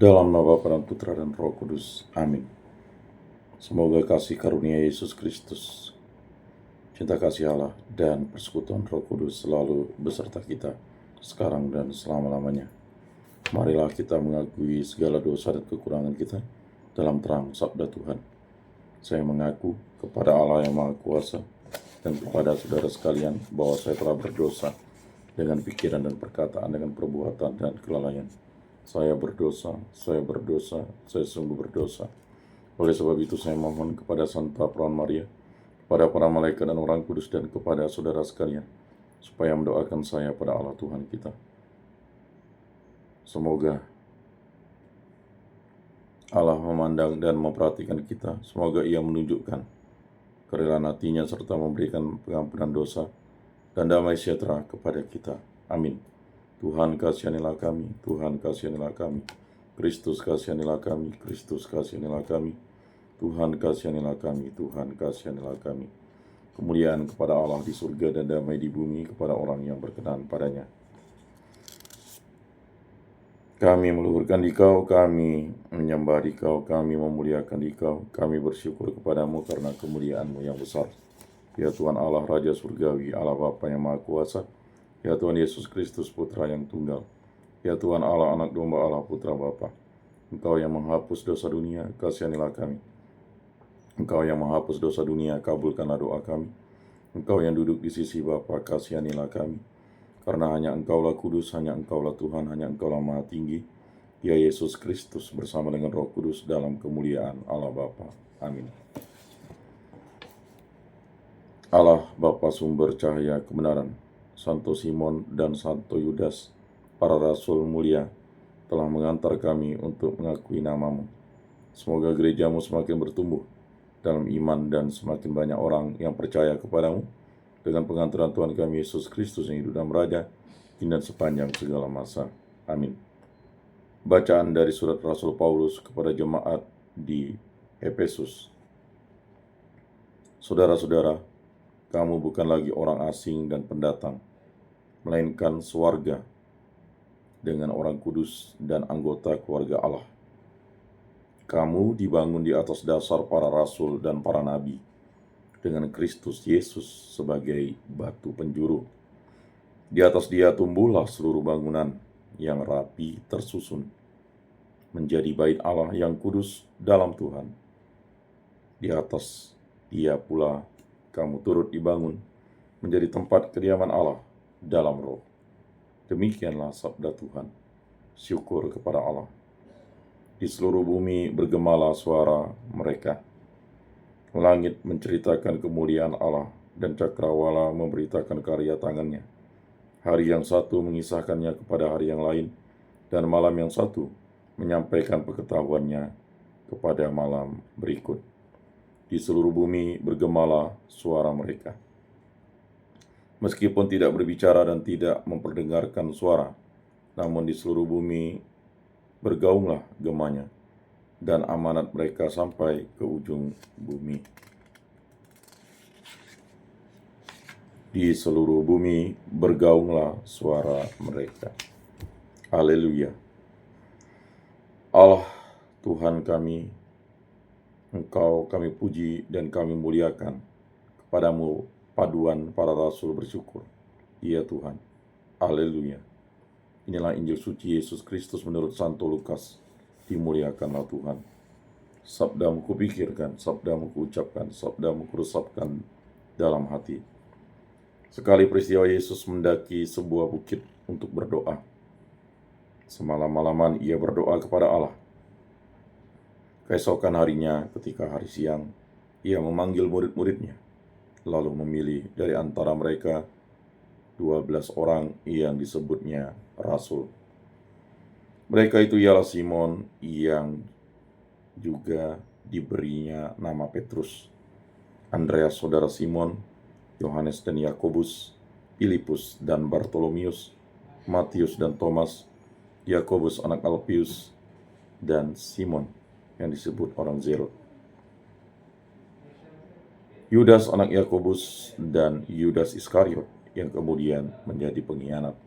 Dalam nama Bapa dan Putra dan Roh Kudus. Amin. Semoga kasih karunia Yesus Kristus, cinta kasih Allah, dan persekutuan Roh Kudus selalu beserta kita, sekarang dan selama-lamanya. Marilah kita mengakui segala dosa dan kekurangan kita dalam terang sabda Tuhan. Saya mengaku kepada Allah yang Maha Kuasa dan kepada saudara sekalian bahwa saya telah berdosa dengan pikiran dan perkataan, dengan perbuatan dan kelalaian. Saya berdosa, saya sungguh berdosa. Oleh sebab itu saya mohon kepada Santa Perawan Maria, kepada para malaikat dan orang kudus, dan kepada saudara sekalian, supaya mendoakan saya pada Allah Tuhan kita. Semoga Allah memandang dan memperhatikan kita. Semoga Ia menunjukkan kerelaan hatinya serta memberikan pengampunan dosa dan damai sejahtera kepada kita. Amin. Tuhan kasihanilah kami, Tuhan kasihanilah kami. Kristus kasihanilah kami, Kristus kasihanilah kami. Tuhan kasihanilah kami, Tuhan kasihanilah kami. Kemuliaan kepada Allah di surga dan damai di bumi kepada orang yang berkenan padanya. Kami meluhurkan Dikau, kami menyembah Dikau, kami memuliakan Dikau, kami bersyukur kepadamu karena kemuliaan-Mu yang besar. Ya Tuhan Allah Raja Surgawi, Allah Bapa yang Maha Kuasa, ya Tuhan Yesus Kristus Putra yang Tunggal, ya Tuhan Allah Anak Domba Allah Putra Bapa. Engkau yang menghapus dosa dunia, kasihanilah kami. Engkau yang menghapus dosa dunia, kabulkanlah doa kami. Engkau yang duduk di sisi Bapa, kasihanilah kami. Karena hanya Engkaulah kudus, hanya Engkaulah Tuhan, hanya Engkaulah Maha Tinggi, ya Yesus Kristus bersama dengan Roh Kudus dalam kemuliaan Allah Bapa. Amin. Allah Bapa sumber cahaya kebenaran, Santo Simon dan Santo Yudas, para rasul mulia, telah mengantar kami untuk mengakui nama-Mu. Semoga gereja-Mu semakin bertumbuh dalam iman dan semakin banyak orang yang percaya kepadamu dengan pengantaran Tuhan kami Yesus Kristus yang hidup dan berada kini dan sepanjang segala masa. Amin. Bacaan dari surat Rasul Paulus kepada jemaat di Efesus. Saudara-saudara, kamu bukan lagi orang asing dan pendatang, melainkan sewarga dengan orang kudus dan anggota keluarga Allah. Kamu dibangun di atas dasar para rasul dan para nabi, dengan Kristus Yesus sebagai batu penjuru. Di atas Dia tumbuhlah seluruh bangunan yang rapi tersusun, menjadi bait Allah yang kudus dalam Tuhan. Di atas Dia pula kamu turut dibangun, menjadi tempat kediaman Allah dalam Roh. Demikianlah sabda Tuhan. Syukur kepada Allah. Di seluruh bumi bergemalah suara mereka. Langit menceritakan kemuliaan Allah, dan cakrawala memberitakan karya tangannya. Hari yang satu mengisahkannya kepada hari yang lain, dan malam yang satu menyampaikan pengetahuannya kepada malam berikut. Di seluruh bumi bergemalah suara mereka. Meskipun tidak berbicara dan tidak memperdengarkan suara, namun di seluruh bumi bergaunglah gemanya, dan amanat mereka sampai ke ujung bumi. Di seluruh bumi bergaunglah suara mereka. Haleluya. Allah Tuhan kami, Engkau kami puji dan kami muliakan. Kepadamu paduan para rasul bersyukur. Ya Tuhan. Haleluya. Inilah Injil suci Yesus Kristus menurut Santo Lukas. Dimuliakanlah Tuhan. Sabdamu kupikirkan, sabdamu kuucapkan, sabdamu kuresapkan dalam hati. Sekali peristiwa Yesus mendaki sebuah bukit untuk berdoa. Semalam-malaman ia berdoa kepada Allah. Keesokan harinya ketika hari siang, ia memanggil murid-muridnya, lalu memilih dari antara mereka 12 orang yang disebutnya rasul. Mereka itu ialah Simon yang juga diberinya nama Petrus, Andreas saudara Simon, Yohanes dan Yakobus, Filipus dan Bartolomius, Matius dan Thomas, Yakobus anak Alpius, dan Simon yang disebut orang Zelot, Yudas anak Yakobus, dan Yudas Iskariot yang kemudian menjadi pengkhianat.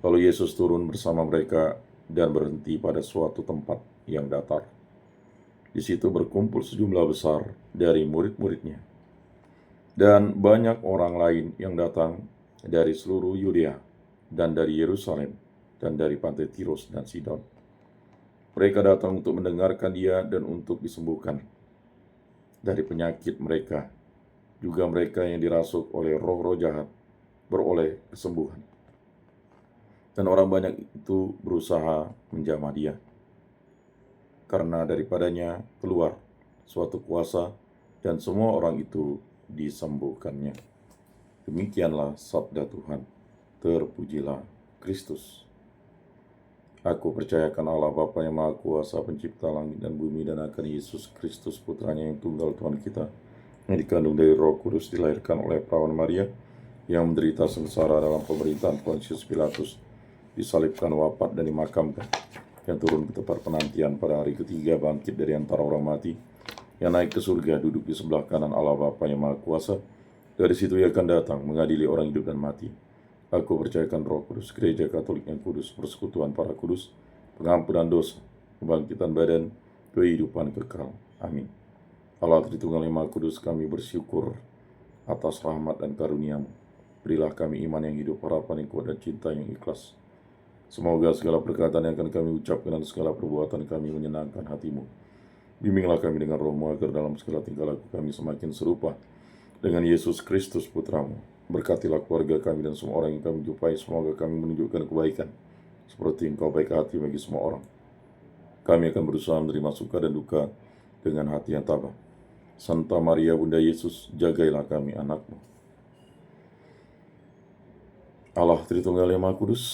Lalu Yesus turun bersama mereka dan berhenti pada suatu tempat yang datar. Di situ berkumpul sejumlah besar dari murid-muridnya, dan banyak orang lain yang datang dari seluruh Yudea dan dari Yerusalem dan dari pantai Tirus dan Sidon. Mereka datang untuk mendengarkan dia dan untuk disembuhkan dari penyakit mereka. Juga mereka yang dirasuk oleh roh-roh jahat beroleh kesembuhan. Dan orang banyak itu berusaha menjamah dia, karena daripadanya keluar suatu kuasa, dan semua orang itu disembuhkannya. Demikianlah sabda Tuhan. Terpujilah Kristus. Aku percayakan Allah Bapa yang Maha Kuasa, pencipta langit dan bumi, dan akan Yesus Kristus putranya yang tunggal Tuhan kita, yang dikandung dari Roh Kudus, dilahirkan oleh perawan Maria, yang menderita sengsara dalam pemerintahan Pontius Pilatus, disalibkan, wafat, dan dimakamkan, yang turun ke tempat penantian pada hari ketiga, bangkit dari antara orang mati, yang naik ke surga, duduk di sebelah kanan Allah Bapa yang Maha Kuasa. Dari situ ia akan datang mengadili orang hidup dan mati. Aku percayakan Roh Kudus, gereja Katolik yang kudus, persekutuan para kudus, pengampunan dosa, kebangkitan badan, kehidupan kekal. Amin. Allah Tritunggal yang Maha Kudus, kami bersyukur atas rahmat dan karunia-Mu. Berilah kami iman yang hidup, harapan yang kuat, dan cinta yang ikhlas. Semoga segala perkataan yang akan kami ucapkan dan segala perbuatan kami menyenangkan hati-Mu. Bimbinglah kami dengan Roh-Mu agar dalam segala tingkah laku kami semakin serupa dengan Yesus Kristus Putra-Mu. Berkatilah keluarga kami dan semua orang yang kami jumpai. Semoga kami menunjukkan kebaikan seperti Engkau baik hati bagi semua orang. Kami akan berusaha menerima suka dan duka dengan hati yang tabah. Santa Maria Bunda Yesus, jagailah kami anak-Mu. Allah Tritunggal yang Maha Kudus,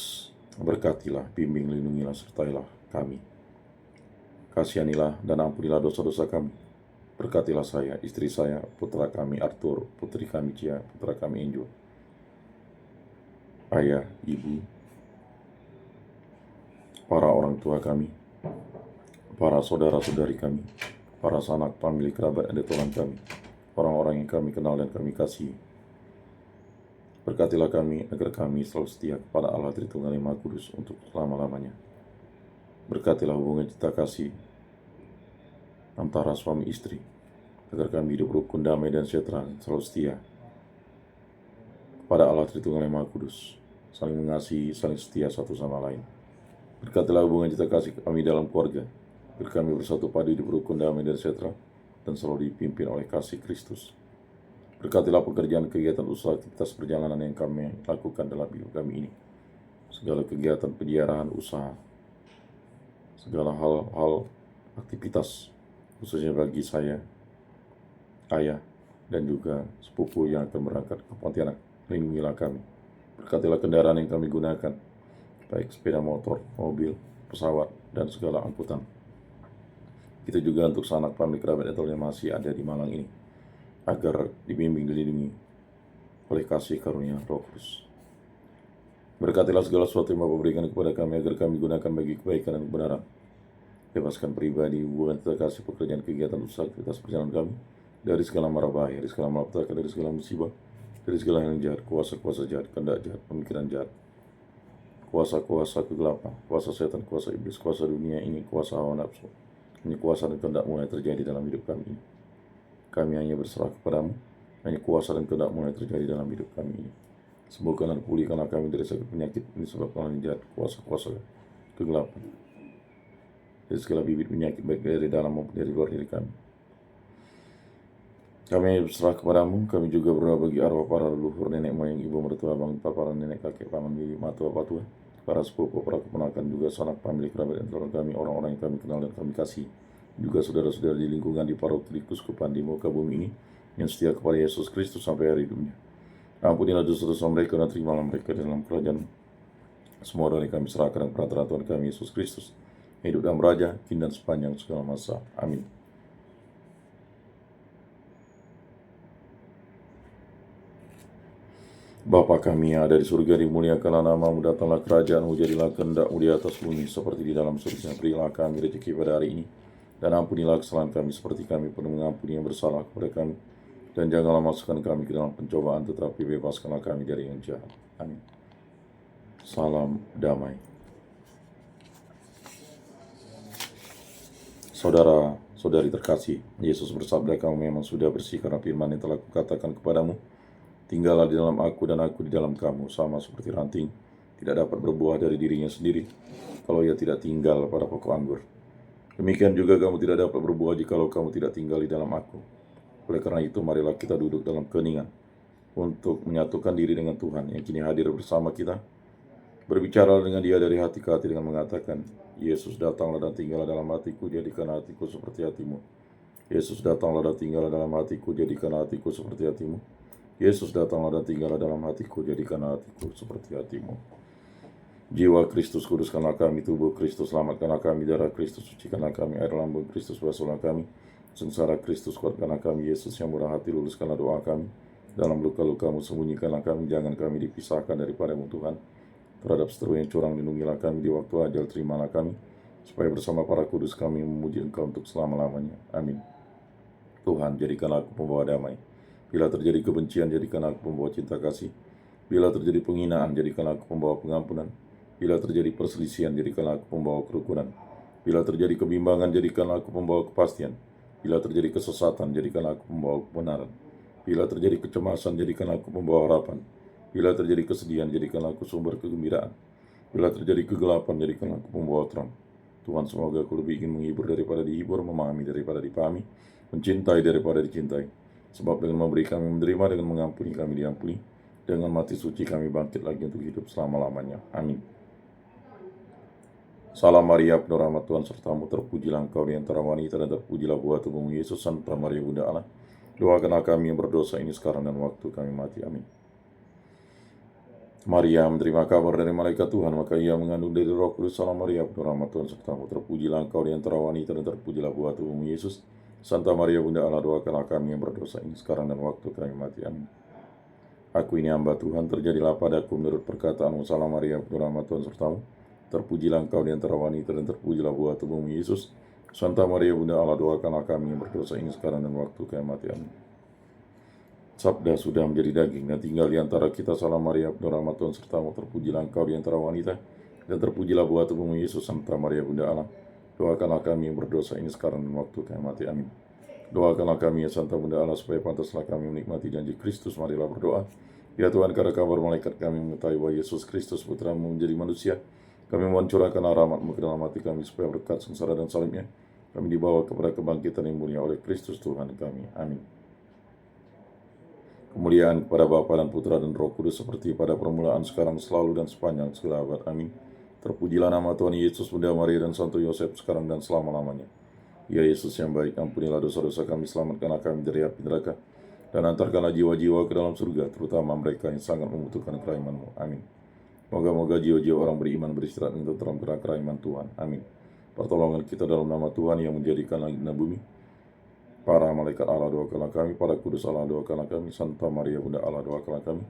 berkatilah, bimbing, lindungilah, sertailah kami. Kasihanilah dan ampunilah dosa-dosa kami. Berkatilah saya, istri saya, putra kami Arthur, putri kami Cia, putra kami Angel, ayah, ibu, para orang tua kami, para saudara-saudari kami, para sanak, famili, kerabat, dan teman kami, orang-orang yang kami kenal dan kami kasihi. Berkatilah kami agar kami selalu setia kepada Allah Tritunggal yang Maha Kudus untuk selama-lamanya. Berkatilah hubungan cinta kasih antara suami istri, agar kami hidup rukun, damai, dan sejahtera, selalu setia kepada Allah Tritunggal yang Maha Kudus, saling mengasihi, saling setia satu sama lain. Berkatilah hubungan cinta kasih kami dalam keluarga, agar kami bersatu padu hidup rukun, damai, dan sejahtera, dan selalu dipimpin oleh kasih Kristus. Berkatilah pekerjaan, kegiatan, usaha, aktivitas perjalanan yang kami lakukan dalam hidup kami ini, segala kegiatan penjarahan, usaha, segala hal-hal aktivitas, khususnya bagi saya, ayah, dan juga sepupu yang akan berangkat ke Pontianak. Lindungilah kami. Berkatilah kendaraan yang kami gunakan, baik sepeda motor, mobil, pesawat, dan segala angkutan. Itu juga untuk sanak, famili, kerabat, dan yang masih ada di Malang ini, agar dibimbing, dilindungi oleh kasih karunia Roh Kudus. Berkatilah segala sesuatu yang Bapa berikan kepada kami, agar kami gunakan bagi kebaikan dan kebenaran. Bebaskan pribadi, hubungan kita kasih, pekerjaan, kegiatan, usaha, aktivitas perjalanan kami dari segala mara bahaya, dari segala malapetaka, dari segala musibah, dari segala yang jahat, kuasa-kuasa jahat, kehendak jahat, pemikiran jahat, kuasa-kuasa kegelapan, kuasa setan, kuasa iblis, kuasa dunia ini, kuasa hawa nafsu. Ini kuasa dan kehendak mulai terjadi dalam hidup kami ini. Kami hanya berserah kepadamu, hanya kuasa dan kehendak mulai terjadi dalam hidup kami ini. Sembuhkan dan pulihkanlah kami dari sakit penyakit ini, sebab kami jahat, kuasa-kuasa kegelapan, dari segala bibit penyakit, baik dari dalam maupun dari luar diri kami. Kami berserah kepadamu. Kami juga berdoa bagi arwah para leluhur, nenek moyang, ibu mertua, abang, para nenek, kakek, paman, bibi, matua, patua, para sepupu, para keponakan, juga sanak, famili, kerabat, dan teman kami, orang-orang yang kami kenal dan kami kasih, juga saudara-saudara di lingkungan di paroki keuskupan di muka bumi ini, yang setia kepada Yesus Kristus sampai hari hidupnya. Ampunilah dosa-dosa mereka dan terimalah mereka dalam kerajaan. Semua doa kami serahkan dan perantara Tuhan kami Yesus Kristus, hidup dan beraja, kini dan sepanjang segala masa. Amin. Bapa kami yang ada di surga, dimuliakanlah namamu, datanglah kerajaanmu, jadilah kehendak-mu di atas bumi seperti di dalam surga. Berilah kami rezeki pada hari ini, dan ampunilah kesalahan kami seperti kami pun mengampuni yang bersalah kepada kami. Dan janganlah masukkan kami ke dalam pencobaan, tetapi bebaskanlah kami dari yang jahat. Amin. Salam damai. Saudara-saudari terkasih, Yesus bersabda, kamu memang sudah bersih karena firman yang telah kukatakan kepadamu. Tinggallah di dalam aku dan aku di dalam kamu, sama seperti ranting tidak dapat berbuah dari dirinya sendiri kalau ia tidak tinggal pada pokok anggur. Demikian juga kamu tidak dapat berbuah jikalau kamu tidak tinggal di dalam aku. Oleh karena itu, marilah kita duduk dalam keheningan untuk menyatukan diri dengan Tuhan yang kini hadir bersama kita. Berbicara dengan dia dari hati ke hati dengan mengatakan, Yesus datanglah dan tinggallah dalam hatiku, jadikan hatiku seperti hatimu. Yesus datanglah dan tinggallah dalam hatiku, jadikan hatiku seperti hatimu. Yesus datanglah dan tinggallah dalam hatiku, jadikan hatiku seperti hatimu. Jiwa Kristus kuduskanlah kami, tubuh Kristus selamatkanlah kami, darah Kristus sucikanlah kami, air lambung Kristus basuhlah kami, sengsara Kristus kuatkanlah kami. Yesus yang murah hati, luluskanlah doa kami. Dalam luka-lukamu sembunyikanlah kami, jangan kami dipisahkan daripadamu Tuhan. Terhadap seteru yang curang lindungilah kami, di waktu ajal terimalah kami, supaya bersama para kudus kami memuji Engkau untuk selama-lamanya. Amin. Tuhan, jadikanlah aku pembawa damai. Bila terjadi kebencian, jadikanlah aku pembawa cinta kasih. Bila terjadi penghinaan, jadikanlah aku pembawa pengampunan. Bila terjadi perselisihan, jadikanlah aku pembawa kerukunan. Bila terjadi kebimbangan, jadikanlah aku pembawa kepastian. Bila terjadi kesesatan, jadikanlah aku pembawa kebenaran. Bila terjadi kecemasan, jadikanlah aku pembawa harapan. Bila terjadi kesedihan, jadikanlah aku sumber kegembiraan. Bila terjadi kegelapan, jadikanlah aku pembawa terang. Tuhan, semoga aku lebih ingin menghibur daripada dihibur, memahami daripada dipahami, mencintai daripada dicintai. Sebab dengan memberi kami menerima, dengan mengampuni kami diampuni, dengan mati suci kami bangkit lagi untuk hidup selama-lamanya. Amin. Salam Maria, penuh rahmat Tuhan sertamu, terpujilah engkau di antara wanita dan terpujilah buah tubuhmu Yesus. Santa Maria Bunda Allah, doakanlah kami yang berdosa ini sekarang dan waktu kami mati. Amin. Maria menerima kabar dari malaikat Tuhan, maka ia mengandung dari Roh Kudus. Salam Maria, penuh rahmat Tuhan sertamu, terpujilah engkau di antara wanita dan terpujilah buah tubuhmu Yesus. Santa Maria Bunda Allah, doakanlah kami yang berdosa ini sekarang dan waktu kami mati. Amin. Aku ini hamba Tuhan, terjadilah padaku menurut perkataanmu. Salam Maria, penuh rahmat Tuhan sertamu, terpujilah engkau di antara wanita dan terpujilah buah tubuhmu Yesus. Santa Maria Bunda Allah, doakanlah kami yang berdosa ini sekarang dan waktu kami mati. Amin. Sabda sudah menjadi daging dan tinggal di antara kita. Salam Maria, penuh rahmat Tuhan sertamu, terpujilah engkau di antara wanita dan terpujilah buah tubuhmu Yesus. Santa Maria Bunda Allah, doakanlah kami yang berdosa ini sekarang dan waktu kami mati. Amin. Doakanlah kami ya Santa Bunda Allah, supaya pantaslah kami menikmati janji Kristus. Marilah berdoa. Ya Tuhan, karena kabar malaikat kami mengetahui bahwa Yesus Kristus Putramu menjadi manusia, kami mohon curahkanlah rahmat-Mu ke dalam hati kami, supaya berkat sengsara dan salibnya kami dibawa kepada kebangkitan yang mulia oleh Kristus Tuhan kami. Amin. Kemuliaan kepada Bapa dan Putra dan Roh Kudus, seperti pada permulaan, sekarang, selalu, dan sepanjang segala abad. Amin. Terpujilah nama Tuhan Yesus, Bunda Maria, dan Santo Yosef, sekarang dan selama-lamanya. Ya Yesus yang baik, ampunilah dosa-dosa kami, selamatkanlah kami dari api neraka, dan antarkanlah jiwa-jiwa ke dalam surga, terutama mereka yang sangat membutuhkan kerahmat-Mu. Amin. Moga-moga jiwa-jiwa orang beriman beristirahat dengan tenteram karena kerahmat Tuhan. Amin. Pertolongan kita dalam nama Tuhan yang menjadikan langit dan bumi. Para malaikat Allah, doakanlah kami. Para kudus Allah, doakanlah kami. Santa Maria Bunda Allah, doakanlah kami.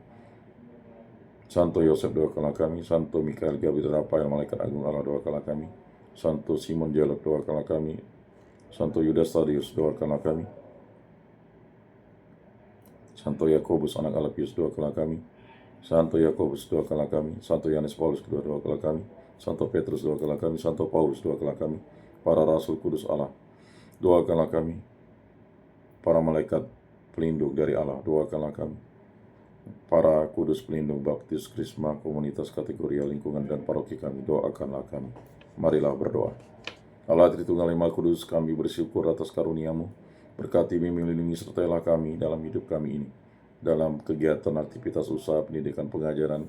Santo Yosef, doakanlah kami. Santo Mikael, Gabriel, Rafael, malaikat agung Allah, doakanlah kami. Santo Simon Jelek, doakanlah kami. Santo Yudas Tadius, doakanlah kami. Santo Yakobus, anak Alfius, doakanlah kami. Santo Yakobus, doakanlah kami. Santo Yohanes Paulus kedua, doakanlah kami. Santo Petrus, doakanlah kami. Santo Paulus, doakanlah kami. Para rasul kudus Allah, doakanlah kami. Para malaikat pelindung dari Allah, doakanlah kami. Para kudus pelindung baptis, krisma, komunitas, kategori, lingkungan, dan paroki kami, doakanlah kami. Marilah berdoa. Allah Tritunggal Maha Kudus, kami bersyukur atas karunia-Mu. Berkati, bimbing, lindungi, sertailah kami dalam hidup kami ini, dalam kegiatan, aktivitas, usaha, pendidikan, pengajaran.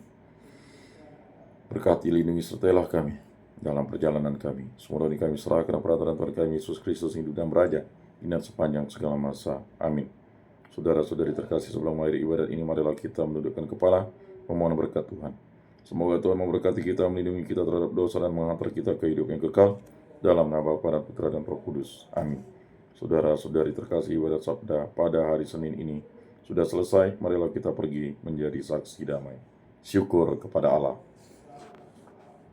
Berkati, lindungi, sertailah kami dalam perjalanan kami. Semua ini kami serahkan kepada Tuhan kami Yesus Kristus, hidup dan beraja dan sepanjang segala masa. Amin. Saudara-saudari terkasih, sebelum mengakhiri ibadat ini, marilah kita menundukkan kepala, memohon berkat Tuhan. Semoga Tuhan memberkati kita, melindungi kita terhadap dosa, dan mengantar kita ke hidup yang kekal, dalam nama Bapa dan Putra dan Roh Kudus. Amin. Saudara-saudari terkasih, ibadat sabda pada hari Senin ini sudah selesai. Marilah kita pergi menjadi saksi damai. Syukur kepada Allah.